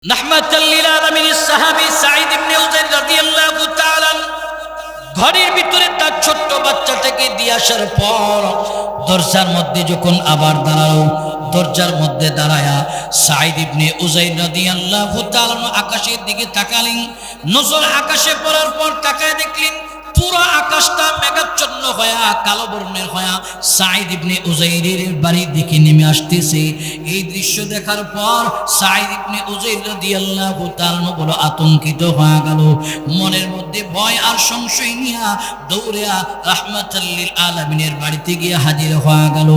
রাহমাতাল লিল আলামিন সাহাবী সাঈদ ইবনে উযাইর রাদিয়াল্লাহু তাআলা ঘরের ভিতরে তার ছোট্ট বাচ্চাটাকে দিয়ে আসার পর দরজার মধ্যে যখন আবার দাঁড়ালো, দরজার মধ্যে দাঁড়ায়া সাঈদ ইবনে উযাইর রাদিয়াল্লাহু তাআলা আকাশের দিকে তাকালেন। নজর আকাশে পড়ার পর তাকায় দেখলেন পুরো আকাশটা মেঘাচ্ছন্ন হয়া কালো বর্ণের হয়া সাঈদ ইবনে উযাইরের বাড়ির দিকে নেমে আসতেছে। এই দৃশ্য দেখার পর সাঈদ ইবনে উযাইর রাদিয়াল্লাহু তাআলা বড় আতঙ্কিত হয়ে গেল। মনের মধ্যে ভয় আর সংশয় নিয়া দৌড়িয়া রাহমাতাল লিল আলামিনের বাড়িতে গিয়ে হাজির হয়ে গেল।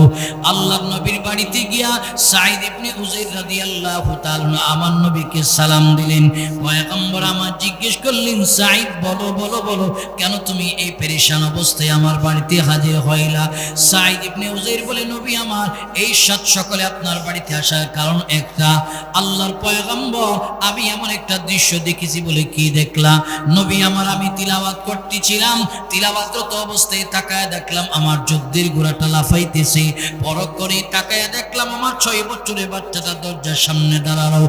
আল্লাহর নবীর বাড়িতে গিয়া সাঈদ ইবনে উযাইর রাদিয়াল্লাহু তাআলা আমার নবীকে সালাম দিলেন। পয়গম্বর আমার জিজ্ঞেস করলেন, সাঈদ বলো বলো বলো, কেন তুমি এই পেরেশান অবস্থায় আমার বাড়িতে হাজির হইলা? সাঈদ ইবনে উযাইর বলে, নবী আমার এই সাত সকালে আপনার বাড়িতে আসার কারণ একটা, আল্লাহর পয়গম্বর আমি এমন একটা দৃশ্য দেখেছি। বলে কি দেখলা? নবী আমার আমি তিলাওয়াত করতেছিলাম, তিলাওয়াতরত অবস্থায় তাকায় দেখলাম আমার যুদ্ধের ঘোড়াটা লাফাইতেছে। পরখ করে তাকায় দেখলাম আমার 6 বছরের বাচ্চাটা দরজার সামনে দাঁড়ালো।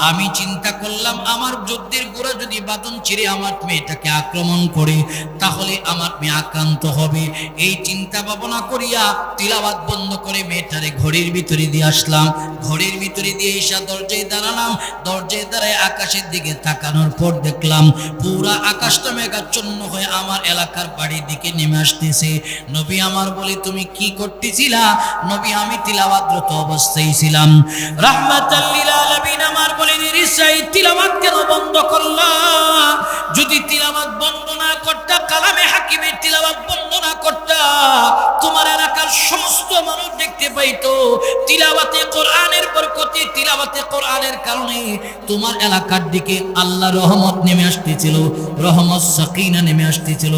আমি চিন্তা করলাম আমার যুদ্ধের ঘোড়া যদি বাঁধন ছিঁড়ে আমার মেয়েটাকে আক্রমণ করে তাহলে আমার মেয়ে আক্রান্ত হবে। এই চিন্তা ভাবনা করিয়া তিলাওয়াত বন্ধ করে মেয়েটারে ঘরের ভিতরে দিয়ে আসলাম। ঘরের ভিতরে দিয়ে এসে দরজায় দাঁড়ালাম। দরজায় দাঁড়ায় আকাশের দিকে তাকানোর পর দেখলাম পুরা আকাশটা মেঘাচ্ছন্ন হয়ে আমার এলাকার বাড়ির দিকে নেমে আসতেছে। নবী আমার বলে, তুমি কি করতেছিলা? নবী আমি তিলাওয়াতরত অবস্থায় ছিলাম। রাহমাতাল লিল আলামিন আমার বলেন, রিসাই তিলাওয়াত কেন বন্ধ করলা? যদি তিলাওয়াত বন্ধ না করতা, কালামে হাকিমের তিলাওয়াত বন্ধ না করতা, তোমার এলাকার সমস্ত মানুষ দেখতে পাইতো তিলাওয়াতে কোরআনের বরকতে, তিলাওয়াতে কোরআনের কারণে তোমার এলাকার দিকে আল্লাহ রহমত নেমে আসতেছিল, রহমত সাকিনা নেমে আসতেছিল।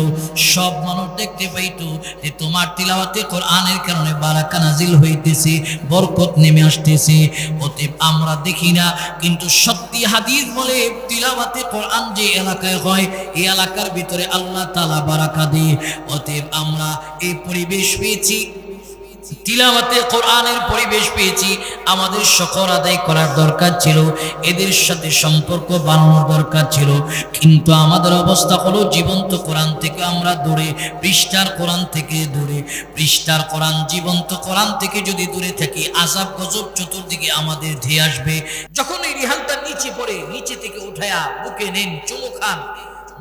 সব মানুষ দেখতে পাইতো যে তোমার তিলাওয়াতে কোরআনের কারণে বারাকা নাজিল হইতেছে, বরকত নেমে আসতেছে। অতএব আমরা দেখি না, কিন্তু সত্যি হাদিস বলে তিলাওয়াতে কোরআন যে এলাকায় হয় এই এলাকার ভিতরে আল্লাহ তাআলা বারাকা দেয়। অতএব আমরা এই পরিবেশ পেয়েছি, তিলাওয়াতে কোরআনের পরিবেশ পেয়েছি, আমাদের শুকর আদায় করার দরকার ছিল, এদের সাথে সম্পর্ক বানানোর দরকার ছিল। কিন্তু আমাদের অবস্থা হলো জীবন্ত কোরআন থেকে আমরা দূরে, পৃষ্ঠার কোরআন থেকে দূরে। পৃষ্ঠার কোরআন, জীবন্ত কোরআন থেকে যদি দূরে থাকি, আযাব গজব চতুর্দিকে আমাদের ধেয়ে আসবে। যখন এই রিহানটা নিচে পড়ে, নিচে থেকে উঠায়া বুকে নেন, চুমু খান।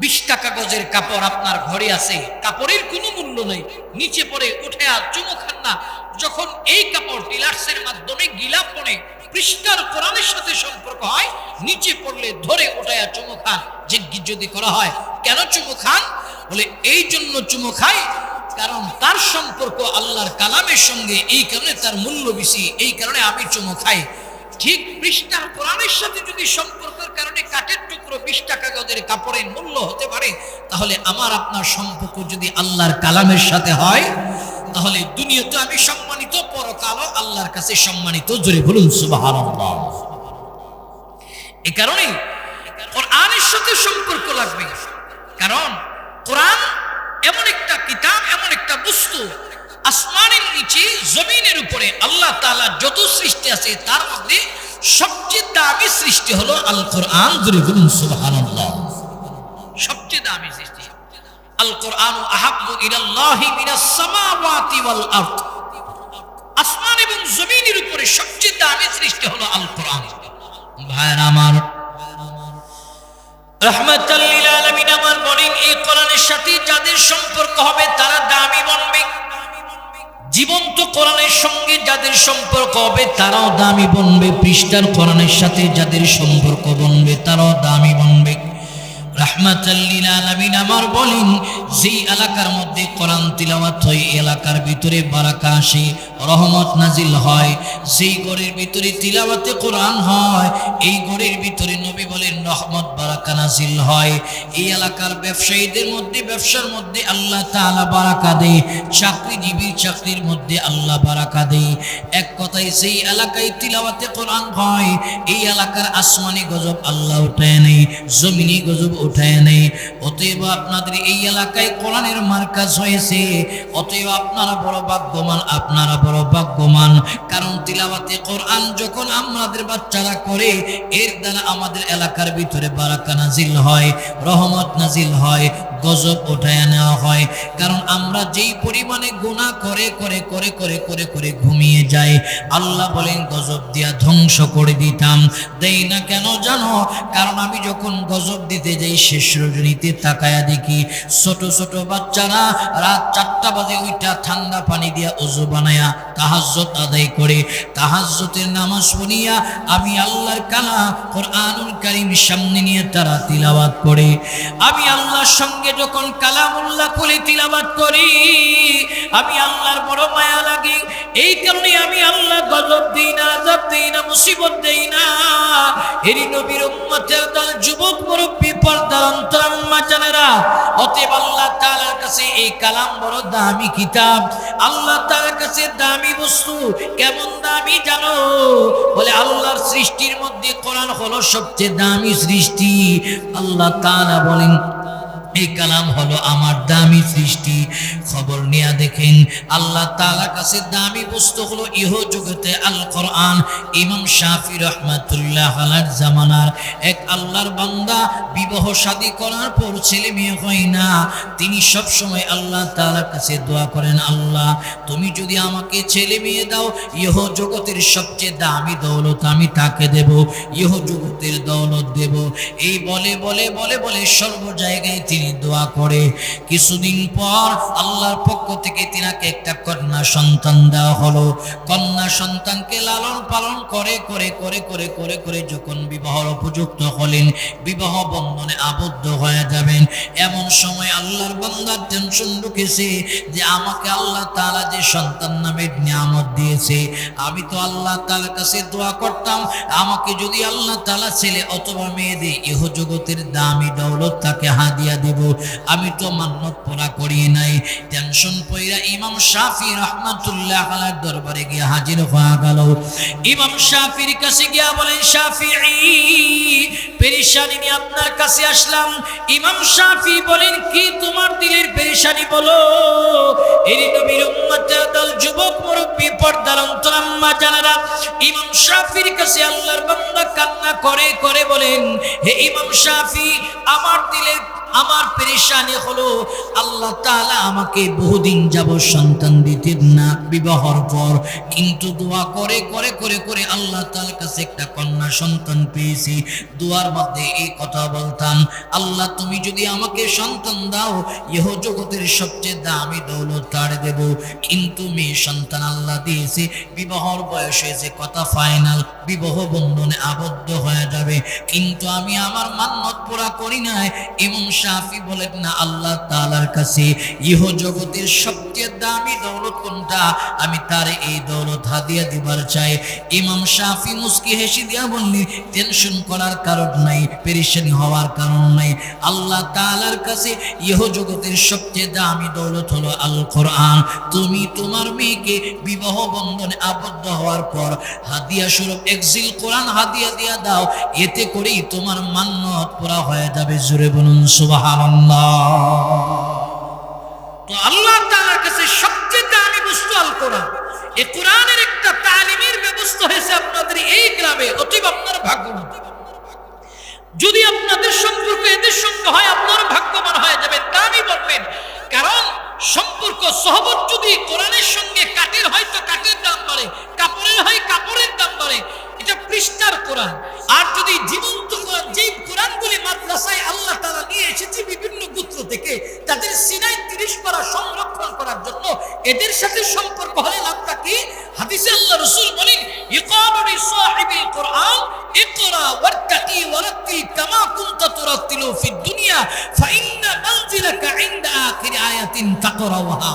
20 টাকা গজের কাপড় আপনার ঘরে আছে, কাপড়ের কোনো মূল্য নেই, নিচে পড়ে উঠে আর চুমু খান না। যখন এই কাপড় ডিলার্সের মাধ্যমে গিলাপ পড়ে পৃষ্ঠার কোরআনের সাথে সম্পর্ক হয়, নিচে পড়লে ধরে উঠায়া চুমু খান। জিজ্ঞেস যদি করা হয় কেন চুমু খান, বলে এই জন্য চুমু খাই কারণ তার সম্পর্ক আল্লাহর কালামের সঙ্গে, এই কারণে তার মূল্য বেশি, এই কারণে আমি চুমু খাই। ঠিক পৃষ্ঠার কোরআনের সাথে যদি সম্পর্কের কারণে কাঠের টুকরো 20 টাকা গজের কাপড়ের মূল্য হতে পারে, তাহলে আমার আপনার সম্পর্ক যদি আল্লাহর কালামের সাথে হয়, তাহলে দুনিয়াতে আমি সম্মানিত, পরকালও আল্লাহর কাছে সম্মানিত। জোরে বলুন সুবহানাল্লাহ। এই কারণে কোরআনের সাথে সম্পর্ক লাগবে, কারণ কোরআন এমন একটা কিতাব, এমন একটা বস্তু, আসমানের নিচে জমিনের উপরে আল্লাহ তাআলা যত সৃষ্টি আছে তার মধ্যে সবচেয়ে দামি সৃষ্টি হলো আল কোরআন। জোরে বলুন সুবহানাল্লাহ। সবচেয়ে দামি সৃষ্টি আল কোরআন, আহাব্বু ইলাল্লাহি মিনাস সামাওয়াতি ওয়াল আরদ। আসমান এবং জমিনের উপরে সবচেয়ে দামি সৃষ্টি হলো আল কোরআন। ভাইরা আমার, রাহমাতাল লিল আলামিন আমার বলেন, এই কোরআনের সাথে যাদের সম্পর্ক হবে তারা দামি বনবে। জীবন্ত কোরআনের সঙ্গে যাদের সম্পর্ক হবে তারাও দামি বনবে। পৃষ্ঠার কোরআনের সাথে যাদের সম্পর্ক বনবে তারাও দামি বনবে। রাহমাতাল লিল আলামিন আমার বলেন, যেই এলাকার মধ্যে কোরআন তিলাওয়াত হয় এলাকার ভিতরে বারাকা আসে, রহমত নাজিল হয়। যেই ঘরের ভিতরে তিলাওয়াতে কোরআন হয় এই ঘরের ভিতরে নবী বলেন রহমত বারাকা নাজিল হয়। এই এলাকার ব্যবসায়ীদের মধ্যে, ব্যবসার মধ্যে আল্লাহ তাআলা বারাকা দেয়, চাকরিজীবীর চাকরির মধ্যে আল্লাহ বারাকা দেয়। এক কথায় যেই এলাকায় তিলাওয়াতে কোরআন হয় এই এলাকার আসমানি গজব আল্লাহ উঠায় নেই, জমিনি গজব উঠায় নেই। অতএব আপনাদের এই এলাকায় কোরআনের মার্কাজ হয়েছে, অতএব আপনারা বড় ভাগ্যবান, আপনারা বড় ভাগ্যবান। কারণ তিলাওয়াতে কোরআন যখন আমাদের বাচ্চারা করে, এর দ্বারা আমাদের এলাকার ভিতরে বারাকা নাজিল হয়, রহমত নাজিল হয়, গজব উঠায় নেওয়া হয়। কারণ আমরা যেই পরিমাণে গুনাহ করে করে করে করে করে করে ঘুমিয়ে যাই, আল্লাহ বলেন গজব দিয়া ধ্বংস করে দিতাম। দেই না কেন জানো? কারণ আমি যখন গজব দিতে যাই, শেষ রজনীতে তাকায়া দেখি ছোট ছোট বাচ্চারা রাত 4টা বাজে ওইটা ঠান্ডা পানি দিয়া ওযু বানায়া তাহাজ্জুদ আদায় করে, তাহাজ্জুদের নামাজ পড়িয়া আমি আল্লাহর কালাম কোরআনুল কারীম সামনে নিয়ে তারা তিলাওয়াত করে। আমি আল্লাহর সঙ্গে যখন কালামুল্লাহ খুলে তিলাওয়াত করি, আমি আল্লাহর বড় মায়া লাগে। এই কারণে আমি আল্লাহ গজব দিই না, আযাব দিই না, মুসিবত দেই না। এরই নবীর উম্মতের দল, যুবক মুরব্বী, পর্দার অন্তরাম্মা জানেরা, অতএব আল্লাহ তাআলার কাছে এই কালাম বড় দামি কিতাব। আল্লাহ তাআলার কাছে দামি বস্তু। কেমন দামি জানো? বলে আল্লাহর সৃষ্টির মধ্যে কোরআন হলো সবচেয়ে দামি সৃষ্টি। আল্লাহ তাআলা বলেন এই কালাম হলো আমার দামি সৃষ্টি। খবর নিয়ে দেখেন আল্লাহ তাআলার কাছে দামি বস্তু হলো ইহ জগতে আল কোরআন। ইমাম শাফি রহমাতুল্লাহ আলাইহির জামানার এক আল্লাহর বান্দা বিবাহ শাদী করার পর ছেলে মেয়ে হয় না। তিনি সব সময় আল্লাহ তাআলার কাছে দোয়া করেন, আল্লাহ তুমি যদি আমাকে ছেলে মেয়ে দাও, ইহ জগতের সবচেয়ে দামি দৌলত আমি তাকে দেব, ইহ জগতের দৌলত দেব। এই বলে বলে বলে বলে সর্ব জায়গায় তিনি দোয়া করে। কিছুদিন পর আল্লাহর পক্ষ থেকে তিনাকে একটা কন্যা সন্তান দেওয়া হলো। কন্যা সন্তানকে লালন পালন করে করে করে করে করে করে যখন বিবাহের উপযুক্ত হলেন, বিবাহ বন্ধনে আবদ্ধ হয়ে যাবেন, এমন সময় আল্লাহর বান্দার টেনশন ঢুকেছে যে আমাকে আল্লাহ তাআলা যে সন্তান নামের নিয়ামত দিয়েছে, আমি তো আল্লাহ তাআলার কাছে দোয়া করতাম আমাকে যদি আল্লাহ তাআলা ছেলে অথবা মেয়ে দেয়, ইহ জগতের দামি দৌলত তাকে হাদিয়া দেব। আমি তো মান্নত পুরা করি নাই। টেনশন পইরা ইমাম শাফি রহমাতুল্লাহ আলাইহির দরবারে গিয়ে হাজির হয়ে গেল। ইমাম শাফির কাছে গিয়া বলেন, শাফিঈ পেরেশানি নিয়ে আপনার কাছে আসলাম। ইমাম শাফি বলেন, কি তোমার দিলের পেরেশানি বলো। এর নবীর উম্মতের দল, যুবক মুরব্বী, পর্দার অন্তরাম্মা জানেরা, ইমাম শাফির কাছে আল্লাহর বান্দা কান্না করে করে বলেন, হে ইমাম শাফি, আমার দিলের আমার পেরেশানি হলো আল্লাহ তাআলা আমাকে বহুদিন যাবত সন্তান দিতেন না বিবাহর পর, কিন্তু দোয়া করে করে করে করে আল্লাহ তাআলার কাছে একটা কন্যা সন্তান পেয়েছি। দোয়ার মধ্যে এই কথা বলতাম, আল্লাহ তুমি যদি আমাকে সন্তান দাও, ইহ জগতের সবচেয়ে দামি দৌলত তার দেব। কিন্তু মেয়ে সন্তান আল্লাহ দিয়েছে, বিবাহর বয়স হয়েছে, কথা ফাইনাল, বিবাহ বন্ধনে আবদ্ধ হয়ে যাবে, কিন্তু আমি আমার মান্নত পুরা করি নাই। ইমাম শাফি বলেন না, আল্লাহ তাআলার কাছে ইহ জগতের সবচেয়ে দামি দৌলত কোনটা, আমি তার এই দৌলত হাদিয়া দিবার চাই। ইমাম শাফি মুস্কি হেসে দিয়া বললেন, টেনশন করার কারণ নাই, পেরেশানি হওয়ার কারণ নাই। আল্লাহ তাআলার কাছে ইহ জগতের সবচেয়ে দামি দৌলত হলো আল কোরআন। তুমি তোমার মেয়েকে বিবাহ বন্ধনে আবদ্ধ হওয়ার পর হাদিয়া স্বরূপ একজিল কোরআন হাদিয়া দিয়া দাও, এতে করেই তোমার মান্নত পুরা হয়ে যাবে। জোরে বলুন সুবহানাল্লাহ। তো আল্লাহ তাআলার কাছে সবচেয়ে দামি বস্তু আল কোরআন। এই কোরআনের একটা তালিমের ব্যবস্থা হয়েছে আপনাদের এই গ্রামে, অতএব আপনার ভাগ্যবান। যদি আপনাদের সম্পর্ক এদের সঙ্গে হয়, আপনার ভাগ্যবান হয়ে যাবেন, দামি বলবেন। কারণ সম্পর্ক সহবত যদি কোরআনের সঙ্গে কাঠের হয় তো কাঠের দাম বাড়ে, কাপড়ের হয় কাপড়ের দাম বাড়ে। এটা পৃষ্ঠার কোরআন। আর যদি জীবন্ত কোরআন, যেই কোরআনগুলি মাদ্রাসায় আল্লাহ তাআলা নিয়ে এসেছে বিভিন্ন গোত্র থেকে, তাদের সিনায় 30 পারা সংরক্ষণ করার জন্য, এদের সাথে সম্পর্ক হলে লাভটা কি? হাদিসে আল্লাহ রাসূল বলেন, ইকালু লিসাহিবিল কোরআন ইকরা ওয়াত্তাকি ওয়ারাত্তিল কামা কুনতা তুরাত্তিলু ফিদ দুনিয়া ফাইন্না মানজিলাকা ইনদা আখির আয়াতিন তাকরাউহা।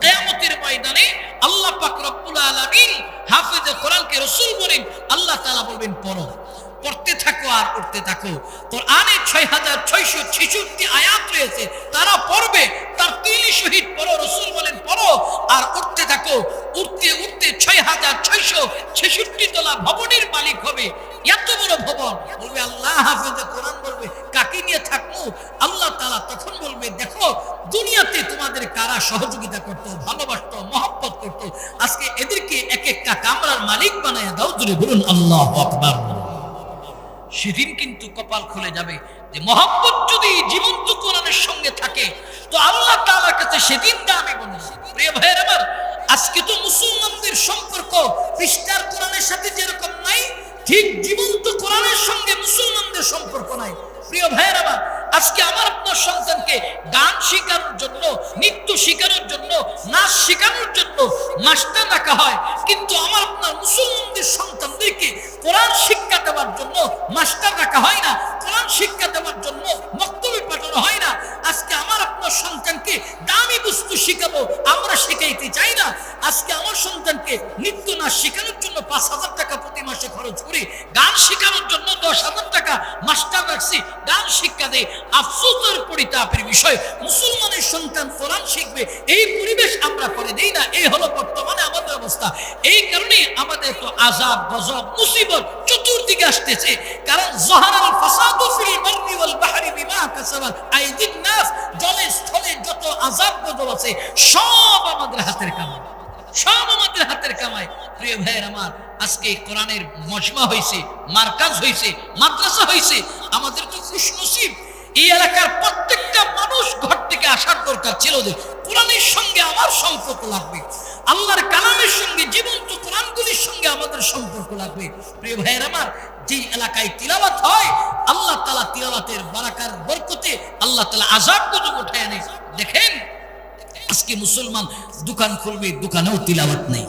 কিয়ামতের ময়দানে আল্লাহ পাক রব্বুল আলামিন হাফেজে কোরআনকে রাসূল বলেন, আল্লাহ তাআলা বলবেন পড়ো, পড়তে থাকো আর পড়তে থাকো। কোরআনে 6666 আয়াত রয়েছে, তারা পড়বে, তার তিলি শহীদ পড়ো। রাসূল বলেন পড়ো আর উঠতে থাকো। উঠতে উঠতে 6666 তলা ভবনের মালিক হবে। এত বড় ভবন, বলবে আল্লাহ হাফেজে কোরআন বলবে, কাকে নিয়ে থাকবো? আল্লাহ তাআলা তখন বলবে, দেখো দুনিয়াতে তোমাদের কারা সহযোগিতা করতো, ভালোবাসতো, মহব্বত করতো, আজকে এদেরকে এক একটা কামরার মালিক বানায় দাও। জোরে বলুন আল্লাহু আকবার। সেদিন কিন্তু কপাল খুলে যাবে যে মহব্বত যদি জীবন্ত কোরআনের সঙ্গে থাকে তো আল্লাহ তাআলার কাছে সেদিন দামি বলবে। প্রিয় ভাইয়ের আমার, আজকে তো মুসলমানদের সম্পর্ক পৃষ্ঠার কোরআনের সাথে যেরকম নাই, ঠিক জীবন্ত কোরআনের সঙ্গে মুসলমানদের সম্পর্ক নাই। প্রিয় ভাইয়ের আমার, আজকে আমার আপনার সন্তানকে গান শেখানোর জন্য, নৃত্য শেখানোর জন্য, নাচ শেখানোর জন্য মাস্টার রাখা হয়, কিন্তু আমার আপনার মুসলমানদের সন্তানদেরকে কোরআন শিক্ষা দেওয়ার জন্য মাস্টার রাখা হয় না, কোরআন শিক্ষা দেওয়ার জন্য মক্তবে পাঠানো হয় না। আজকে আমার আপনার সন্তানকে দামি বস্তু শিখাবো আমরা শেখাইতে চাই না। আজকে আমার সন্তানকে নৃত্য নাচ শেখানোর জন্য 5,000 টাকা প্রতি মাসে খরচ করি, গান শেখানোর জন্য 10,000 টাকা মাস্টার রাখছি, গান শিক্ষা দেয়। আফসোসের পরিতাপের বিষয়, মুসলমানের সন্তান কোরআন শিখবে এই পরিবেশ আমরা করে দেই না। এই হলো বর্তমানে আমাদের অবস্থা। এই কারণে আমাদের তো আযাব, গজব, মুসিবত চতুর্দিকে আসতেছে। কারণ যাহারাল ফাসাদু ফিল বাররি ওয়াল বাহরি বিমা কাসাবাত আইদিন নাস, জলে স্থলে যত আযাব গজব আছে সব আমাদের হাতের কামাই, সব আমাদের হাতের কামাই। প্রিয় ভাইয়ের আমার, আজকে কোরআনের মজমা হয়েছে, মার্কাজ হয়েছে, মাদ্রাসা হয়েছে, আমাদের তো খুশনসিব। এই এলাকার প্রত্যেকটা মানুষ ঘর থেকে আসার দরকার ছিল যে কোরআনের সঙ্গে আমার সম্পর্ক লাগবে, আল্লাহর কালামের সঙ্গে, জীবন্ত কোরআনগুলির সঙ্গে আমাদের সম্পর্ক লাগবে। প্রিয় ভাইয়ের আমার, যে এলাকায় তিলাওয়াত হয় আল্লাহ তাআলা তিলাওয়াতের বারাকার বরকতে আল্লাহ তাআলা আযাব গজব উঠায় আনে। দেখেন আজকে মুসলমান দোকান খুলবে, দোকানেও তিলাওয়াত নেই।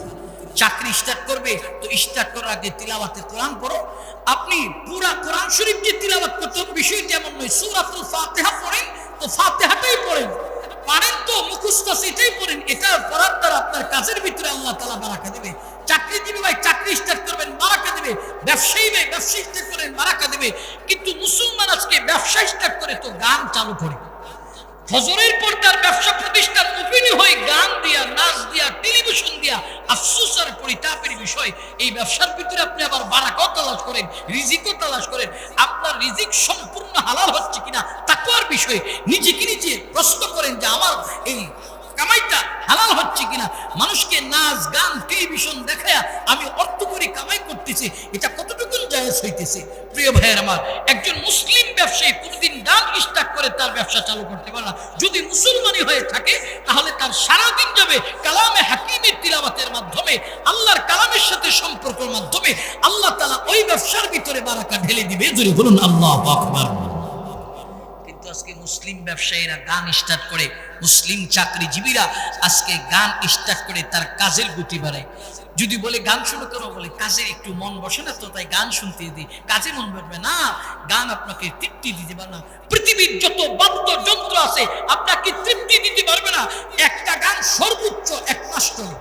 চাকরি স্টার্ট করবে তো স্টার্ট করার আগে তিলাওয়াতে কোরআন পড়ো। আপনি পুরা কোরআন শরীফ যে তিলাওয়াত করতে হবে বিষয়টি এমন নয়। সূরাতুল ফাতিহা পড়েন তো ফাতিহাটাই পড়েন, পারেন তো মুখস্থ সেটাই পড়েন। এটা পড়ার দ্বারা আপনার কাজের ভিতরে আল্লাহ তাআলা বারাকা দেবে। চাকরিজীবী ভাই চাকরি স্টার্ট করবেন, বারাকা দেবে। ব্যবসায়ী ভাই ব্যবসা স্টার্ট করেন, বারাকা দেবে। কিন্তু মুসলমান আজকে ব্যবসা স্টার্ট করে তো গান চালু করে, ফজরের পর তার ব্যবসা প্রতিষ্ঠান ওপেনই হয় গান দিয়া, নাচ দিয়া, টেলিভিশন দিয়া। আফসোস আর পরিতাপের বিষয়, এই ব্যবসার ভিতরে আপনি আবার বারাকাও তালাশ করেন, রিজিকও তালাশ করেন। আপনার রিজিক সম্পূর্ণ হালাল হচ্ছে কিনা তাকওয়ার বিষয় নিজেকে নিজে প্রশ্ন করেন যে আমার এই কামাইটা হালাল হচ্ছে কিনা। মানুষকে নাচ গান টেলিভিশন দেখায়া আমি অর্থ করে কামাই করতেছি, এটা কতটুকু জায়েজ হইতেছে? প্রিয় ভাইয়ের আমার, একজন মুসলিম ব্যবসায়ী প্রতিদিন গান স্টার্ট করে তার ব্যবসা চালু করতে পারে না। যদি মুসলমানই হয়ে থাকে তাহলে তার সারাদিন যাবে কালামে হাকিমের তিলাওয়াতের মাধ্যমে, আল্লাহর কালামের সাথে সম্পর্কের মাধ্যমে আল্লাহ তাআলা ওই ব্যবসার ভিতরে বারাকা ঢেলে দিবে। জোরে বলুন আল্লাহু আকবার। কিন্তু আজকে মুসলিম ব্যবসায়ীরা গান স্টার্ট করে, মুসলিম চাকরিজীবীরা আজকে গান স্টার্ট করে তার কাজের গতি বাড়ায়। যদি বলে গান শুরু করো, বলে কাজে একটু মন বসে না তো তাই গান শুনতে দিই, কাজে মন বসবে না। গান আপনাকে তৃপ্তি দিতে পারে না। পৃথিবীর যত বাদ্যযন্ত্র আছে আপনাকে তৃপ্তি দিতে পারবে না। একটা গান সর্বোচ্চ 1 মাস চলে।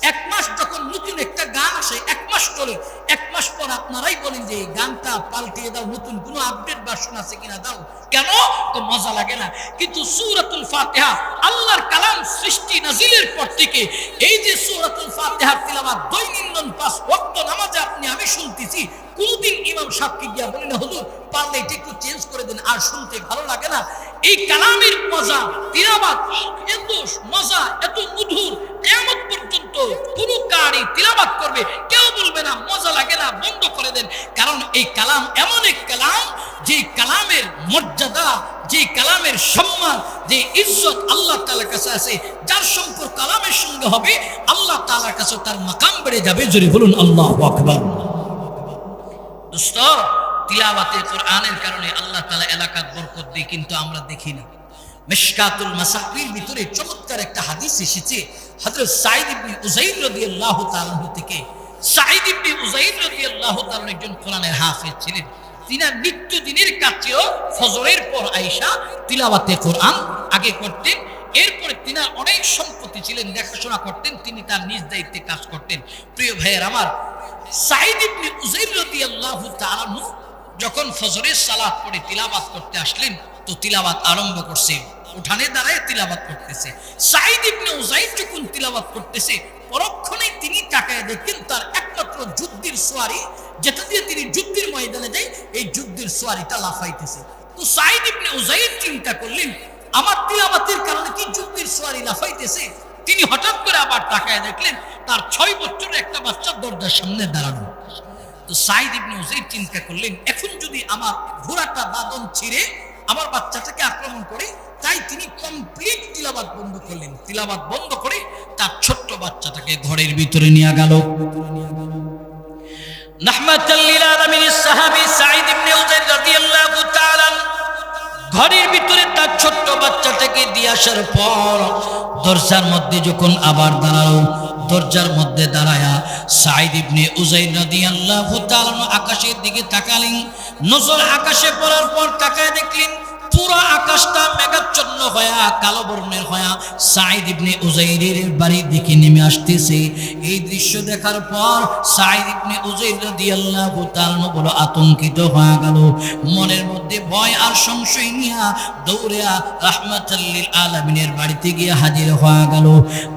1 মাস যখন নতুন একটা গান আসে 1 মাস চলে, 1 মাস পর আপনারাই বলেন যে এই গানটা পাল্টিয়ে দাও, নতুন কোনো আপডেট ভার্সন আছে কিনা দাও। কেন? তো মজা লাগে না। কিন্তু সূরাতুল ফাতিহা আল্লাহর কালাম সৃষ্টি নাজিলের পর থেকে এই যে সূরাতুল ফাতিহার তিলাওয়াত দৈনন্দিন 5 ওয়াক্ত নামাজে আমি শুনতেছি, কোনদিন ইমাম সাহেবকে গিয়া বলি না হুজুর পারলে এটা একটু চেঞ্জ করে দেন, আর শুনতে ভালো লাগে না। এই কালামের মজা, তিলাওয়াত এত মজা, এত মধুর, কিয়ামত পর্যন্ত পুরো কারি তিলাওয়াত করবে, কেউ বলবে না মজা লাগে না, বন্ধ করে দেন। কারণ এই কালাম এমন এক কালাম যে কালামের মর্যাদা, যে কালামের সম্মান, যে ইজ্জত আল্লাহ তাআলার কাছে আছে। যার সম্পর্ক কালামের সঙ্গে হবে আল্লাহ তাআলার কাছে তার মাকাম বেড়ে যাবে। জোরে বলুন আল্লাহু আকবার। দোস্ত, তিলাওয়াতে কোরআনের কারণে আল্লাহ তাআলা এলাকার বরকত দেয়, কিন্তু আমরা দেখি না। মিশকাতুল মাসাবির ভিতরে চমৎকার একটা হাদিস এসেছে হযরত সাঈদ ইবনে উযাইর রাদিয়াল্লাহু তাআলা থেকে। সাঈদ ইবনে উযাইর রাদিয়াল্লাহু তাআলা একজন কোরআনের হাফেজ ছিলেন। তিনি নিত্যদিনের কাজ ছিল ফজরের পর আয়েশা তিলাওয়াতে কোরআন আগে করতেন। এরপরে তিনি অনেক সম্পত্তি ছিলেন, দেখাশোনা করতেন, তিনি তার নিজ দায়িত্বে কাজ করতেন। প্রিয় ভাইয়ের আমার, সাঈদ ইবনে উযাইর রাদিয়াল্লাহু তাআলা যখন ফজরের সালাত পড়ে তিলাওয়াত করতে আসলেন তো তিলাওয়াত আরম্ভ করছে, উঠানে দাঁড়ায় তিলাওয়াত করতেছে। সাঈদ ইবনে উযাইর যখন তিলাওয়াত করতেছে পরক্ষণেই তিনি তাকায় দেখেন তার একমাত্র যুদ্ধের সোয়ারি, যেটা দিয়ে তিনি যুদ্ধের ময়দানে যায়, এই যুদ্ধের সোয়ারিটা লাফাইতেছে। তো সাঈদ ইবনে উযাইর চিন্তা করলেন আমার তিলাওয়াতের কারণে কি যুদ্ধের সোয়ারি লাফাইতেছে। তিনি হঠাৎ করে আবার তাকায় দেখলেন তার 6 বছরের একটা বাচ্চা দরজার সামনে দাঁড়ানো। তো সাঈদ ইবনে উযাইর চিন্তা করলেন এখন যদি আমার ঘোড়াটা বাঁধন ছিঁড়ে আমার বাচ্চাটাকে আক্রমণ করে, তাই তিনি কমপ্লিট তিলাওয়াত বন্ধ করলেন। তিলাওয়াত বন্ধ করে তার ছোট্ট বাচ্চাটাকে ঘরের ভিতরে নিয়ে গেল। রাহমাতাল লিল আলামিনের সাহাবী সাঈদ ইবনে উযাইর রাদিয়াল্লাহু তাআলা ঘরের ভিতরে তার ছোট্ট বাচ্চাটাকে দিয়ে আসার পর দরজার মধ্যে যখন আবার দাঁড়ালো, দরজার মধ্যে দাঁড়ায়া সাঈদ ইবনে উযাইর রাদিয়াল্লাহু তাআলা আকাশের দিকে তাকালেন। নজর আকাশে পড়ার পর তাকায় দেখলেন পুরো আকাশটা মেঘাচ্ছন্ন হয়ে কালো বর্ণের হয়ে সাঈদ ইবনে উযাইরের বাড়ির দিকে নেমে আসতেছে। এই দৃশ্য দেখার পর সাঈদ ইবনে উযাইর রাদিয়াল্লাহু তাআলা বড় আতঙ্কিত হয়ে গেল। মনের মধ্যে ভয় আর সংশয় নিয়ে দৌড়িয়া রাহমাতাল লিল আলামিনের বাড়িতে গিয়ে হাজির হয়ে গেল।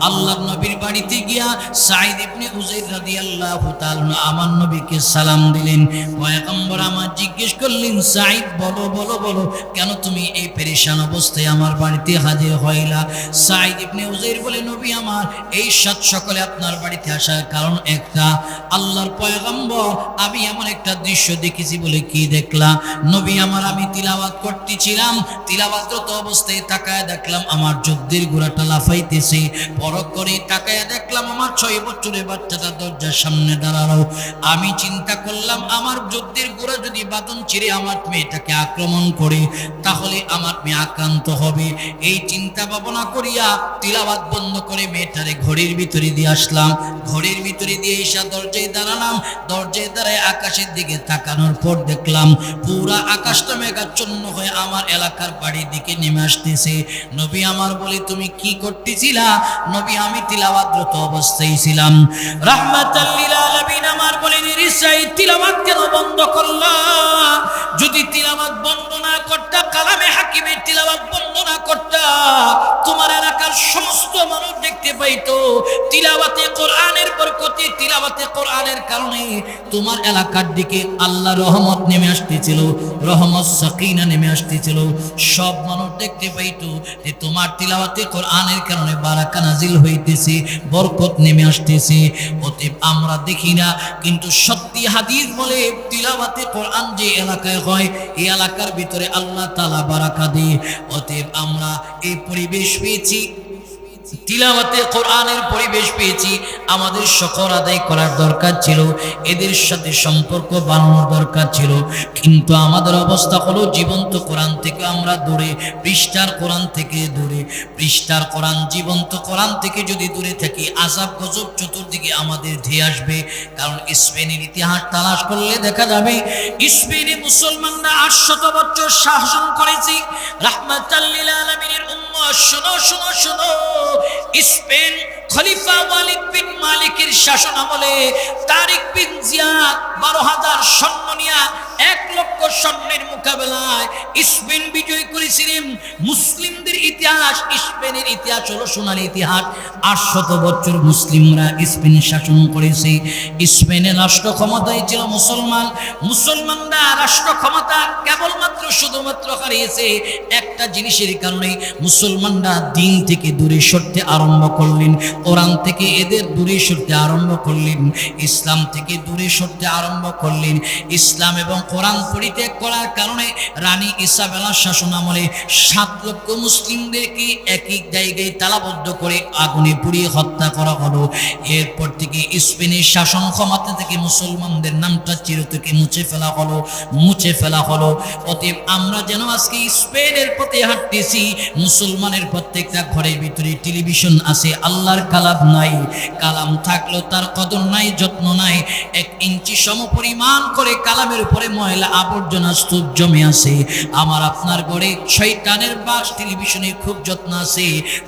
আল্লাহর নবীর বাড়িতে গিয়া সাঈদ ইবনে উযাইর রাদিয়াল্লাহু তাআলা আমার নবীকে সালাম দিলেন। পয়গম্বর আমার জিজ্ঞেস করলেন সাঈদ বলো বলো বলো কেন তুমি এই পেরেশান অবস্থায় আমার বাড়িতে হাজির হইলা? সাঈদ ইবনে উযাইর বলে নবী আমার এই সাত সকালে আপনার বাড়িতে আসার কারণ একটা, আল্লাহর পয়গম্বর আমি এমন একটা দৃশ্য দেখেছি। বলে কি দেখলা? নবী আমার আমি তিলাওয়াত করতেছিলাম, তিলাওয়াতরত অবস্থায় তাকায় দেখলাম আমার যুদ্ধের ঘোড়াটা লাফাইতেছে। পরখ করে তাকায় দেখলাম আমার 6 বছরের বাচ্চাটা দরজার সামনে দাঁড়ালো। আমি চিন্তা করলাম আমার যুদ্ধের ঘোড়া যদি বাঁধন ছিঁড়ে আমার মেয়েটাকে আক্রমণ করে তাহলে আমার মেয়ে আক্রান্ত হবে। এই চিন্তা ভাবনা করিয়া তিলাওয়াত বন্ধ করে মেয়েটারে ঘরের ভিতরে দিয়ে আসলাম। ঘরের ভিতরে দিয়ে এসে দরজায় দাঁড়ালাম। দরজায় দাঁড়ায় আকাশের দিকে তাকানোর পর দেখলাম পুরা আকাশটা মেঘাচ্ছন্ন হয়ে আমার এলাকার বাড়ির দিকে নেমে আসতেছে। নবী আমার বলে তুমি কি করতেছিলা? নবী আমি তিলাওয়াতরত অবস্থায় ছিলাম। রাহমাতাল লিল আলামিন আমার বলেন রে সাঈদ তিলাওয়াত কেন বন্ধ করলা? যদি তিলাওয়াত বন্ধ না করতা, কালামে হাকিমের তিলাওয়াত বন্ধ না করতা, তোমার এলাকার সমস্ত মানুষ দেখতে পাইতো তিলাওয়াতে কোরআনের বরকতে, তিলাওয়াতে কোরআনের কারণে তোমার এলাকার দিকে আল্লাহ রহমত নেমে আসতেছিল, রহমত সাকিনা নেমে আসতেছিল। সব মানুষ দেখতে পাইতো যে তোমার তিলাওয়াতে কোরআনের কারণে বারাকা নাজিল হইতেছে, বরকত নেমে আসতেছে। অতএব আমরা দেখি না, কিন্তু সত্যি হাদিস বলে তিলাওয়াতে কোরআন যে এলাকায় হয় এই এলাকার ভিতরে আল্লাহ তাআলা বারাকা দিয়ে। অতএব আমরা এই পরিবেশ পেয়েছি, তিলাওয়াতে কোরআনের পরিবেশ পেয়েছি, আমাদের শুকর আদায় করার দরকার ছিল, এদের সাথে সম্পর্ক বানানোর দরকার ছিল। কিন্তু আমাদের অবস্থা হলো জীবন্ত কোরআন থেকে আমরা দূরে, পৃষ্ঠার কোরআন থেকে দূরে। পৃষ্ঠার কোরআন, জীবন্ত কোরআন থেকে যদি দূরে থাকি আযাব গজব চতুর্দিকে আমাদের ধেয়ে আসবে। কারণ স্পেনের ইতিহাস তালাশ করলে দেখা যাবে স্পেনে মুসলমানরা 800 বছর শাসন করেছে। রাহমাতাল লিল আলামিনের উম্মত শোনো শোনো শোনো, স্পেন খলিফা ওয়ালিদ বিন মালিকের শাসন আমলে তারিক বিন জিয়াদ 12,000 সৈন্য নিয়ে 1 লক্ষ সৈন্যের মোকাবেলায় স্পেন বিজয় করেছিলেন। মুসলিমদের ইতিহাস, স্পেনের ইতিহাস হলো সোনালী ইতিহাস। 800 বছর মুসলিমরা স্পেন শাসন করেছে। স্পেনের রাষ্ট্র ক্ষমতায় ছিল মুসলমান। মুসলমানরা রাষ্ট্র ক্ষমতা কেবলমাত্র শুধুমাত্র হারিয়েছে একটা জিনিসের কারণে, মুসলমানরা দিন থেকে দূরে সরতে আরম্ভ করলেন, কোরআন থেকে এদের দূরে সরতে আরম্ভ করলেন, ইসলাম থেকে দূরে সরতে আরম্ভ করলেন। ইসলাম এবং কোরআন পরিত্যাগ করার কারণে রানী ইসাবেলার শাসন আমলে 7 লক্ষ মুসলিমদেরকে একই জায়গায় তালাবদ্ধ করে আগুনে পুড়িয়ে হত্যা করা হলো। এরপর থেকে স্পেনের শাসন ক্ষমতা থেকে মুসলমানদের নামটা চির থেকে মুছে ফেলা হলো। অতএব আমরা যেন আজকে স্পেনের পথে হাঁটতেছি, মুসলমানের প্রত্যেকটা ঘরের ভিতরে টেলিভিশন আছে, আল্লাহর কালাম নাই। কালাম থাকলেও তার কদর নাই, যত্ন নাই। 1 ইঞ্চি সমপরিমাণ করে কালামের উপরে ময়লা আবর্জনা স্তূপ জমে আছে। আমার আপনার ঘরে শয়তানের বাস টেলিভিশনের খুব যত্ন আছে।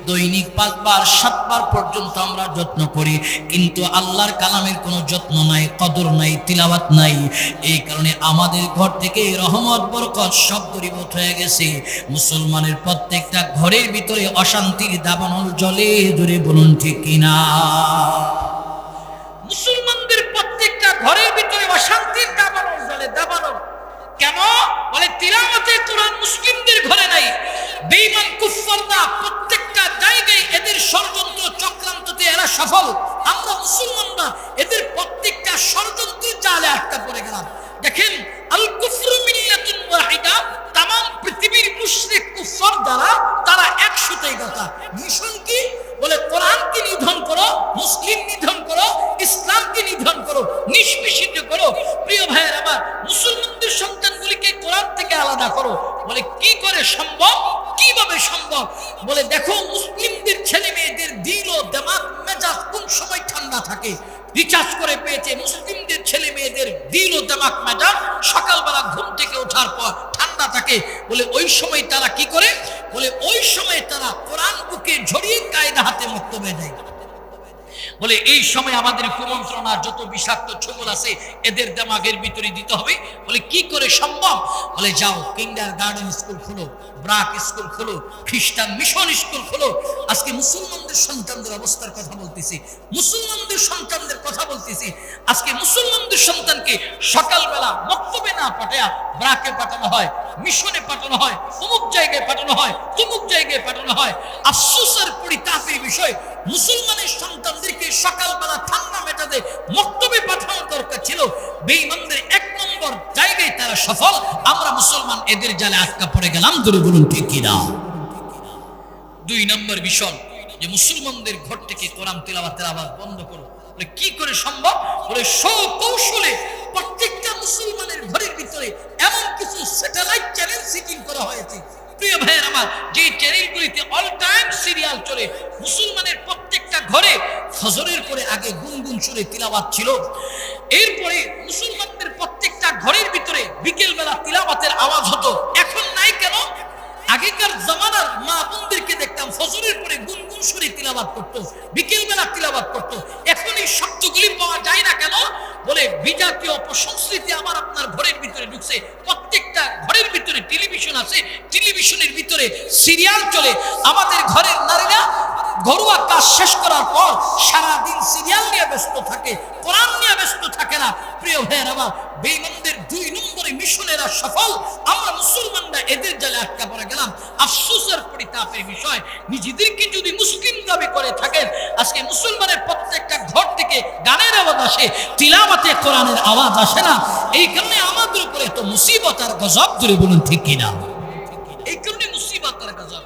দৈনিক 5 বার 7 বার পর্যন্ত আমরা যত্ন করি, কিন্তু আল্লাহর কালামের কোনো যত্ন নাই, কদর নাই, তিলাওয়াত নাই। এই কারণে আমাদের ঘর থেকে রহমত বরকত সব দূরীভূত হয়ে গেছে। মুসলমানের প্রত্যেকটা ঘরের ভিতরে অশান্তির দাবানল জ্বলে। জোরে বলুন ঠিক কিনা? মুসলমানদের প্রত্যেকটা ঘরের ভিতরে অশান্তির দাবানল জ্বলে। দাবানল কেন? বলে তিলাওয়াতে কোরআন না করো। বলে কি করে সম্ভব, কিভাবে সম্ভব? বলে দেখো মুসলিমদের ছেলে মেয়েদের দিল ও দিমাগ মেজাজ কোন সময় ঠান্ডা থাকে। রিচার্জ করে পেয়েছে মুসলিমদের ছেলে মেয়েদের দিল ও দিমাগ মেজাজ সকালবেলা ঘুম থেকে ওঠার পর ঠান্ডা থাকে। বলে ওই সময় তারা কি করে? বলে ওই সময় তারা কোরআন বুকে ঝরিয়ে কায়দা হাতে মক্তবে দেয়। বলে এই সময় আমাদের কুমন্ত্রণা যত বিষাক্ত ছবল আছে এদের দিমাগের ভিতরে দিতে হবে। বলে কি করে সম্ভব? বলে যাও কিন্ডার গার্ডেন স্কুল খোলো, ব্রাক স্কুল খোলো, খ্রিস্টান মিশন স্কুল খোলো। আজকে মুসলমানদের সন্তানদের অবস্থার কথা বলতেছি, মুসলমানদের সন্তানদের কথা বলতেছি। আজকে মুসলমানদের সন্তানকে সকালবেলা মক্তবে না পাঠায়া ব্রাকে পাঠানো হয়, মিশনে পাঠানো হয়, অমুক জায়গায় পাঠানো হয়, তমুক জায়গায় পাঠানো হয়। আফসোসের পরিতাপের বিষয়, মুসলমানের সন্তানদেরকে সকালবেলা ঠান্ডা মেজাজে মক্তবে পাঠানো দরকার ছিল। বেঈমানদের এক নম্বর জায়গায় তারা সফল, আমরা মুসলমান এদের জালে আটকা পড়ে গেলাম। ধরে বলুন ঠিক কিনা? দুই নম্বর বিষয় যে মুসলমানদের ঘর থেকে কোরআন তিলাওয়াতের আওয়াজ বন্ধ করো। বলে কি করে সম্ভব? বলে কৌশলে প্রত্যেকটা মুসলমানের ঘরের ভিতরে এমন কিছু স্যাটেলাইট চ্যানেল সেটিং করা হয়েছে প্রিয় ভাইয়ের আমার, যে চ্যানেলগুলিতে অল টাইম সিরিয়াল চলে। মুসলমানের প্রত্যেকটা ঘরে ফজরের পরে আগে গুনগুন সুরে তিলাওয়াত ছিল, এরপরে মুসলমানদের প্রত্যেকটা ঘরের ভিতরে বিকেল বেলা তিলাওয়াতের আওয়াজ হতো। এখন নাই কেন? আগেকার জামানার মা বোনদেরকে দেখতাম ফজরের পরে গুনগুন সুরে তিলাওয়াত করতো, বিকেল বেলা তিলাওয়াত করতো। এখন এই শব্দগুলি পাওয়া যায় না কেন? বলে বিজাতীয় অপসংস্কৃতি আমার আপনার ঘরের ভিতরে ঢুকছে। প্রত্যেকটা ঘরের ভিতরে টেলিভিশন আছে, টেলিভিশনের ভিতরে সিরিয়াল চলে। আমাদের ঘরের নারীরা ঘরোয়া কাজ শেষ করার পর সারাদিন সিরিয়াল নিয়ে ব্যস্ত থাকে, কোরআন নিয়ে ব্যস্ত থাকে না। প্রিয় ভাইয়ের আমার, বেঈমানদের দুই নম্বরে মিশনেরা সফল, আমরা মুসলমানরা এদের জালে আটকা পড়ে গেলাম। আফসোসের পরিতাপের বিষয়, নিজেদেরকে যদি মুসলিম দাবি করে থাকেন, আজকে মুসলমানের প্রত্যেকটা ঘর থেকে গানের আওয়াজ আসে, তিলাওয়াতে কোরআনের আওয়াজ আসে না। এই কারণে আমাদের উপরে এত মুসিবত আর গজব। ধরে বলুন ঠিক কিনা? এই কারণে মুসিবত আর গজব।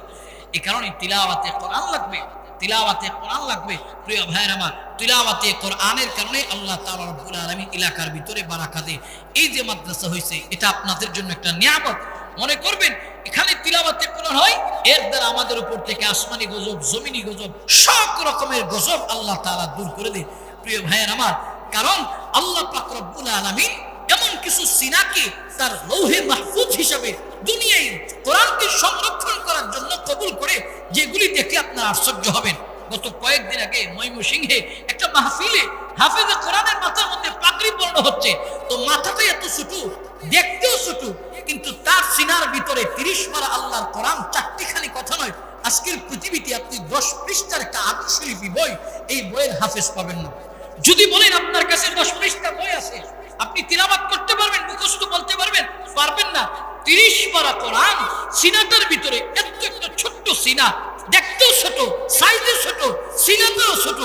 এই কারণে তিলাওয়াতে কোরআন লাগবে, তিলাওয়াতে কোরআন লাগবে। প্রিয় ভাইয়ের আমার, তিলাওয়াতে কোরআনের কারণে আল্লাহ তাআলা রব্বুল আলামিন এলাকার ভিতরে বারাকা দেয়। এই যে মাদ্রাসা হয়েছে এটা আপনাদের জন্য একটা নিয়ামত। মনে করবেন এখানে তিলাওয়াতে কোরআন হয়, এর দ্বারা আমাদের উপর থেকে আসমানি গজব, জমিনি গজব, সব রকমের গজব আল্লাহ তাআলা দূর করে দেয়। প্রিয় ভাইয়ের আমার, কারণ আল্লাহ পাক রব্বুল আলামিন এমন কিছু সিনাকে তার লৌহে মাহফুজ হিসাবে দুনিয়ায় কোরআনকে সংরক্ষণ করার জন্য কবুল করে, যেগুলি দেখে আপনারা আশ্চর্য হবেন। গত কয়েকদিন আগে ময়মনসিংহে একটা মাহফিলে হাফেজে কোরআনের মাথার মধ্যে পাগড়ি পরানো হচ্ছে। তো মাথাটা এত ছোট, দেখতেও ছোট, কিন্তু তার সিনার ভিতরে 30 পারা আল্লাহর কোরআন। চারটিখানি কথা নয়, আজকের পৃথিবীতে আপনি 10 পৃষ্ঠার একটা আদর্শলিপি বই, এই বইয়ের হাফেজ পাবেন না। যদি বলেন আপনার কাছে 10 পৃষ্ঠা বই আছে, আপনি তিলাওয়াত করতে পারবেন, মুখস্থ বলতে পারবেন? পারবেন না। 30 পারা কোরআন সিনাটার ভিতরে, এত একটা ছোট্ট সিনা, দেখতেও ছোট, সাইজে ছোট, সিনাটাও ছোট।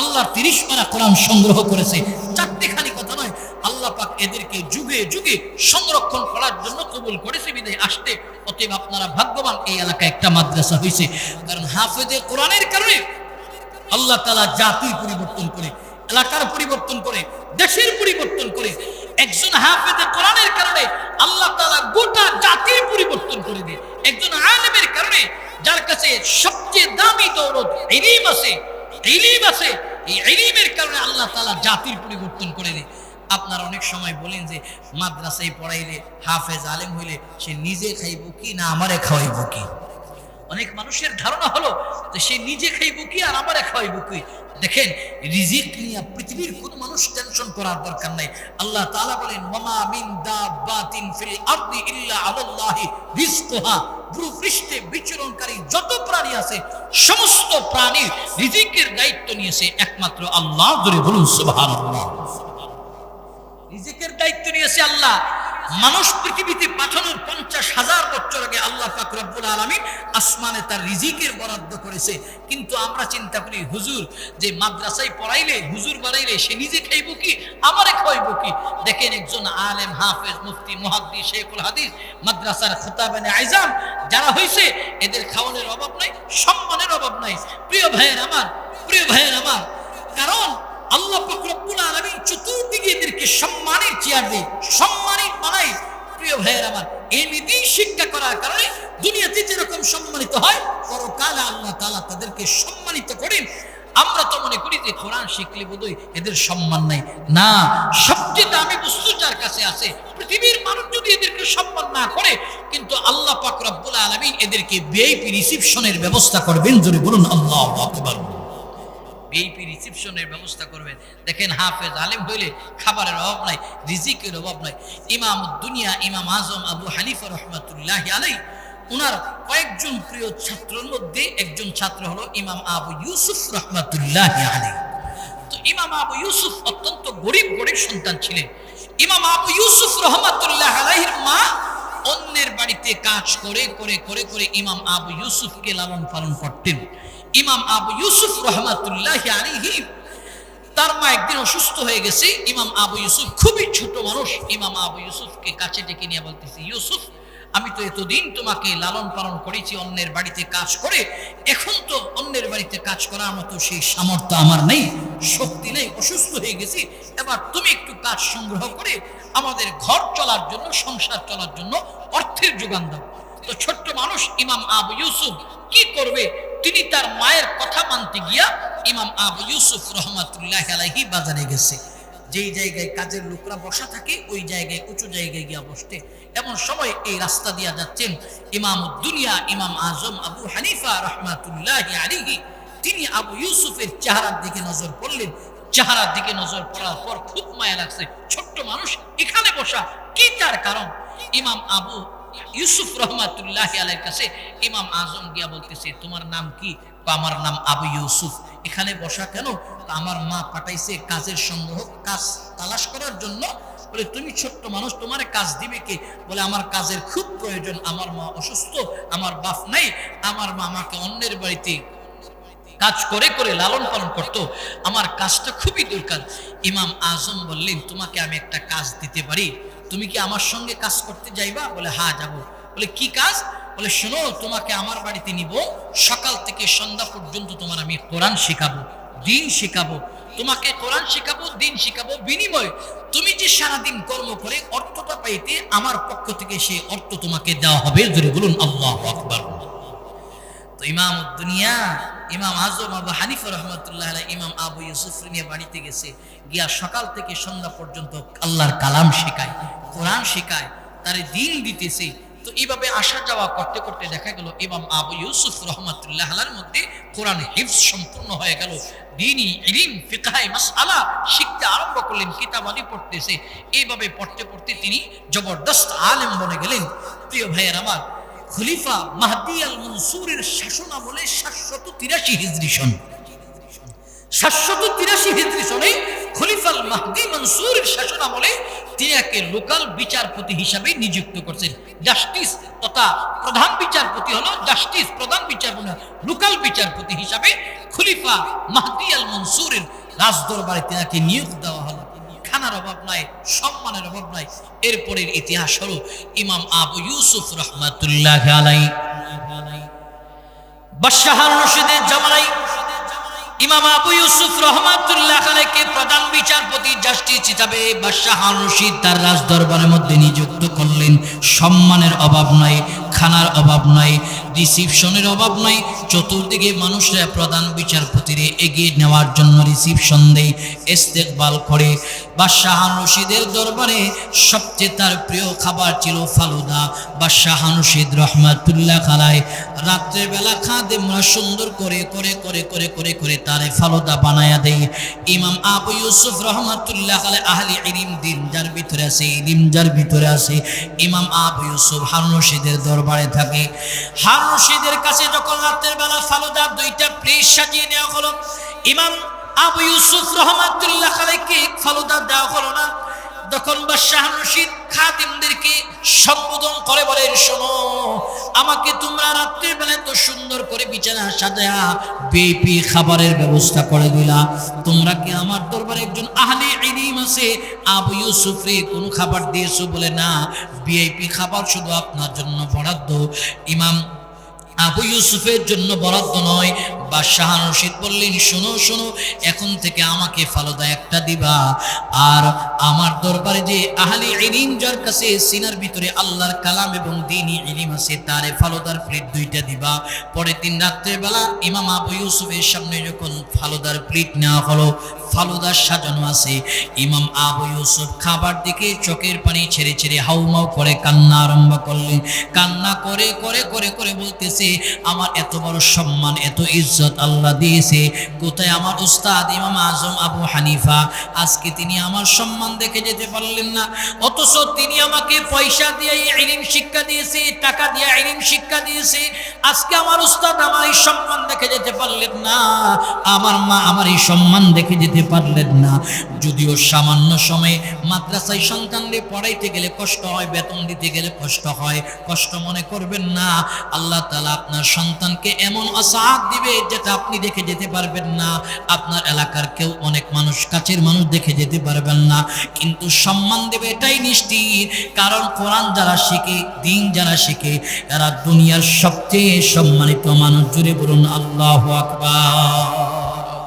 আল্লাহ 30 পারা কোরআন সংগ্রহ করেছে। চারটিখানি কথা নয়, আল্লাহ পাক এদেরকে যুগে যুগে সংরক্ষণ করার জন্য কবুল করেছে বিদায় আসতে। অতএব আপনারা ভাগ্যবান, এই এলাকায় একটা মাদ্রাসা হয়েছে। কারণ হাফেজে কোরআনের কারণে আল্লাহ তাআলা জাতির পরিবর্তন করে, এলাকার পরিবর্তন করে, দেশের পরিবর্তন করে। একজন হাফেজে কোরআনের কারণে আল্লাহ তাআলা গোটা জাতির পরিবর্তন করে দেয়। একজন আলেমের কারণে, যার কাছে সবচেয়ে দামি দৌলত ইলম আছে, ইলম আছে, এই ইলমের কারণে আল্লাহ তাআলা জাতির পরিবর্তন করে দেয়। আপনারা অনেক সময় বলেন যে মাদ্রাসায় পড়াইলে, হাফেজ আলেম হইলে সে নিজে খাইব কি না আমারে খাওয়াইব কি? অনেক মানুষের ধারণা হলো যে সে নিজে খাইব কি আর আমারে খাওয়াইব কি। দেখেন, রিজিক নিয়ে পৃথিবীর কোন মানুষ টেনশন করার দরকার নাই। আল্লাহ তাআলা বলেন, ওয়ামা মিন দাব্বাতিন ফিল আরদি ইল্লা আলাল্লাহি রিজকুহা। ভূপৃষ্ঠে বিচরণকারী যত প্রাণী আছে, সমস্ত প্রাণীর রিজিকের দায়িত্ব নিয়েছে একমাত্র আল্লাহ। ধরে বলুন সুবহানাল্লাহ। রিজিকের দায়িত্ব নিয়েছে আল্লাহ। মানুষ পৃথিবীতে পাঠানোর 50,000 বছর আগে আল্লাহ পাক রব্বুল আলামিন আসমানে তার রিজিকের বরাদ্দ করেছে। কিন্তু আমরা চিন্তা করি হুজুর যে মাদ্রাসায় পড়াইলে, হুজুর বানাইলে সে নিজে খাইব কি আমারে খাওয়াইব কি? দেখেন, একজন আলেম, হাফেজ, মুফতি, মুহাদ্দিস, শেখুল হাদিস, মাদ্রাসার খতাবানে আইজাম যারা হইছে, এদের খাওয়ানোর অভাব নাই, সম্মানের অভাব নাই। প্রিয় ভাইয়ের আমার, প্রিয় ভাইয়ের আমার, কারণ আল্লাহ পাক রব্বুল আলামিন চতুর্দিকে এদেরকে সম্মানের চেয়ার দেয়, সম্মানিত বানায়। প্রিয় ভাইয়ের আমার, ইলমি দ্বীন শিক্ষা করার কারণে দুনিয়াতে যেরকম সম্মানিত হয়, পরকালে আল্লাহ তাআলা তাদেরকে সম্মানিত করেন। আমরা তো মনে করি যে কোরআন শিখলে বোধহয় এদের সম্মান নাই। না, সবচেয়ে দামি বস্তু যার কাছে আছে, পৃথিবীর মানুষ যদি এদেরকে সম্মান না করে, কিন্তু আল্লাহ পাক রব্বুল আলামিন এদেরকে ভিআইপি রিসিপশনের ব্যবস্থা করবেন। জোরে বলুন আল্লাহু আকবার। ভিআইপি রিসিপশনের ব্যবস্থা করবেন। দেখেন, হাফেজ আলেম হইলে খাবারের অভাব নাই, রিজিকের অভাব নাই। ইমামুদ দুনিয়া ইমাম আজম আবু হানিফা রহমাতুল্লাহি আলাইহি, উনার কয়েকজন প্রিয় ছাত্রের মধ্যে একজন ছাত্র হলো ইমাম আবু ইউসুফ রহমাতুল্লাহি আলাইহি। তো ইমাম আবু ইউসুফ অত্যন্ত গরিব সন্তান ছিলেন। ইমাম আবু ইউসুফ রহমাতুল্লাহি আলাইহির মা অন্যের বাড়িতে কাজ করে করে করে করে ইমাম আবু ইউসুফকে লালন পালন করতেন। ইমাম আবু ইউসুফ রহমাতুল্লাহি আলাইহি, তার মা একদিন অসুস্থ হয়ে গেছে। ইমাম আবু ইউসুফ খুবই ছোট মানুষ, ইমাম আবু ইউসুফকে কাছে ডেকে নিয়ে বলতেছে, ইউসুফ, আমি তো এতদিন তোমাকে লালন পালন করেছি অন্যের বাড়িতে কাজ করে, এখন তো অন্যের বাড়িতে কাজ করার মতো সেই সামর্থ্য আমার নেই, শক্তি নেই, অসুস্থ হয়ে গেছি। এবার তুমি একটু কাজ সংগ্রহ করে আমাদের ঘর চলার জন্য, সংসার চলার জন্য অর্থের যোগান দাও। তো ছোট্ট মানুষ ইমাম আবু ইউসুফ কি করবে? তিনি তার মায়ের কথা মানতে গিয়া ইমাম আবু ইউসুফ রহমাতুল্লাহি আলাইহি বাজারে গেছে। যেই জায়গায় কাজের লোকরা বসা থাকে ওই জায়গায়, উঁচু জায়গায় গিয়া বসতে। এমন সময় এই রাস্তা দিয়া যাচ্ছেন ইমামুদ দুনিয়া ইমাম আজম আবু হানিফা রহমাতুল্লাহি আলাইহি। তিনি আবু ইউসুফের চেহারার দিকে নজর পড়লেন। চেহারার দিকে নজর পড়ার পর খুব মায়া লাগছে, ছোট্ট মানুষ এখানে বসা, কি তার কারণ? ইমাম আবু ইউসুফ রহমাতুল্লাহি আলাইহির কাছে ইমাম আজম গিয়া বলতেছে, তোমার নাম কি? আমার নাম আবু ইউসুফ। এখানে বসা কেন? আমার মা পাঠাইছে কাজের সংগ্রহ, কাজ তালাশ করার জন্য। বলে, তুমি ছোট্ট মানুষ, তোমার কাজ দিবে কে? বলে, আমার কাজের খুব প্রয়োজন, আমার মা অসুস্থ, আমার বাপ নাই, আমার মা আমাকে অন্যের বাড়িতে কাজ করে করে লালন পালন করতো, আমার কাজটা খুবই দরকার। ইমাম আজম বললেন, তোমাকে আমি একটা কাজ দিতে পারি, তুমি কি আমার সঙ্গে কাজ করতে যাইবা? বলে, হ্যাঁ যাবো। বলে, কি কাজ? বলে, শোনো, তোমাকে আমার বাড়িতে নিব, সকাল থেকে সন্ধ্যা পর্যন্ত তোমার আমি কোরআন শেখাবো, দিন শেখাবো, তোমাকে কোরআন শেখাবো, দিন শেখাবো, বিনিময় তুমি যে সারাদিন কর্ম করে অর্থটা পাইতে আমার পক্ষ থেকে সেই অর্থ তোমাকে দেওয়া হবে। জোরে বলুন আল্লাহু আকবার। তো ইমাম দুনিয়া ইমাম আজম আবু হানিফা রহমাতুল্লাহ আলাইহি ইমাম আবু ইউসুফ নিয়ে বাড়িতে গেছে, গিয়া সকাল থেকে সন্ধ্যা পর্যন্ত আল্লাহর কালাম শেখায়, কোরআন শেখায়, তারে দিন দিতেছে। তো এইভাবে আসা যাওয়া করতে করতে দেখা গেল ইমাম আবু ইউসুফ রহমাতুল্লাহ আলাইহির মধ্যে কোরআন হিফজ সম্পূর্ণ হয়ে গেল। দ্বীনি ইলম ফিকহে মাসআলা শিখতে আরম্ভ করলেন, কিতাবাদি পড়তেছে। এইভাবে পড়তে পড়তে তিনি জবরদস্ত আলেম বনে গেলেন। প্রিয় ভাইয়ের আমার, খলিফা মাহদী আল মনসুরের শাসনামলে 783 হিজরি সন, 783 হিজরি সনে খলিফা মাহদী মনসুরের শাসনামলে তিনি একে লোকাল বিচারপতি হিসাবে নিযুক্ত করছেন। জাস্টিস তথা প্রধান বিচারপতি হলো জাস্টিস, প্রধান বিচারপতি লোকাল বিচারপতি হিসাবে খলিফা মাহদী আল মনসুরের রাজদরবারে তাকে নিয়োগ দেওয়া হলো। খানার অভাব নাই, সম্মানের অভাব নাই। এরপরের ইতিহাস হলো ইমাম আবু ইউসুফ রহমাতুল্লাহ আলাইহি বাদশাহ রশিদের জামানায় ইমাম আবু ইউসুফ রহমাতুল্লাহ আলাইহিকে প্রধান বিচারপতি জাস্টিস হিসাবে বাদশাহ রশিদ তার রাজদরবারের মধ্যে নিযুক্ত করলেন। সম্মানের অভাব নাই, খানার অভাব নাই, রিসিপশনের অভাব নাই। চতুর্দিকে মানুষরা প্রধান বিচারপতিরে এগিয়ে নেওয়ার জন্য রিসিপশন দেয়, ইস্তেকবাল করে। বাদশাহ রশিদের দরবারে সবচেয়ে তার প্রিয় খাবার ছিল ফালুদা। বাদশাহ রশিদ রহমাতুল্লাহ আলাইহি রাত্রের বেলা খাদেমরা সুন্দর করে করে করে করে করে করে তারে ফালুদা বানায়া দেয়। ইমাম আবু ইউসুফ রহমাতুল্লাহ আলাইহি আহলে ইলম, দিন যার ভিতরে আছে, ইলম যার ভিতরে আছে, ইমাম আবু ইউসুফ হারুন রশিদের দরবারে থাকে। হারুন রশিদের কাছে যখন রাতের বেলা ফালুদা 2টা প্লেট সাজিয়ে নেওয়া হলো, ইমাম আবু ইউসুফ রহমাতুল্লাহ আলাইহিকে ফালুদা দেওয়া হলো না। তখন বাদশাহ রশিদ খাদিমদেরকে সম্বোধন করে বলেন, শোনো, আমাকে তোমরা রাত্রের বেলায় তো সুন্দর করে বিছানা সাজায়া ভিআইপি খাবারের ব্যবস্থা করে দিলা, তোমরা কি আমার দরবারে একজন আহলে ইলম আছে, আবু ইউসুফরে কোন খাবার দিয়েছো? বলে, না, ভিআইপি খাবার শুধু আপনার জন্য বরাদ্দ। ইমাম আবু ইউসুফের জন্য বরাদ্দ নয়, বাদশাহ রশিদ বললেন, শোনো শোনো, এখন থেকে আমাকে ফালুদা একটা দিবা, আর আমার দরবারে যে আহলে ইলম যার কাছে সিনার ভিতরে আল্লাহর কালাম এবং দ্বীনি ইলম আছে তারে ফালুদার প্লেট দুইটা দিবা। পরের দিন রাত্রের বেলা ইমাম আবু ইউসুফের সামনে যখন ফালুদার প্লেট নেওয়া হলো, ফালুদা সাজানো আছে, ইমাম আবু ইউসুফ খাবার দিকে চোখের পানি ছেড়ে ছেড়ে হাউমাউ করে কান্না আরম্ভ করলেন। কান্না করে করে করে করে বলতেছে, আমার এত বড় সম্মান, এত ইজ্জত আল্লাহ দিয়েছে, কোথায় আমার উস্তাদ ইমাম আজম আবু হানিফা? আজকে তিনি আমার সম্মান দেখে যেতে পারলেন না, অথচ তিনি আমাকে পয়সা দিয়ে ইলম শিক্ষা দিয়েছে, টাকা দিয়ে ইলম শিক্ষা দিয়েছে। আজকে আমার উস্তাদ আমার এই সম্মান দেখে যেতে পারলেন না, আমার মা আমার এই সম্মান দেখে যেতে পারলেন না। যদিও সামান্য সময়ে মাদ্রাসায় সন্তানদের পড়াইতে গেলে কষ্ট হয়, বেতন দিতে গেলে কষ্ট হয়, কষ্ট মনে করবেন না। আল্লাহ তাআলা আপনার সন্তানকে এমন আসাদ দিবে যেটা আপনি দেখে যেতে পারবেন না, আপনার এলাকার কেউ, অনেক মানুষ, কাছের মানুষ দেখে যেতে পারবেন না, কিন্তু সম্মান দেবে এটাই নিশ্চিত। কারণ কোরআন যারা শিখে, দ্বীন যারা শিখে, এরা দুনিয়ার সবচেয়ে সম্মানিত মানুষ। জুড়ে বলুন আল্লাহু আকবার।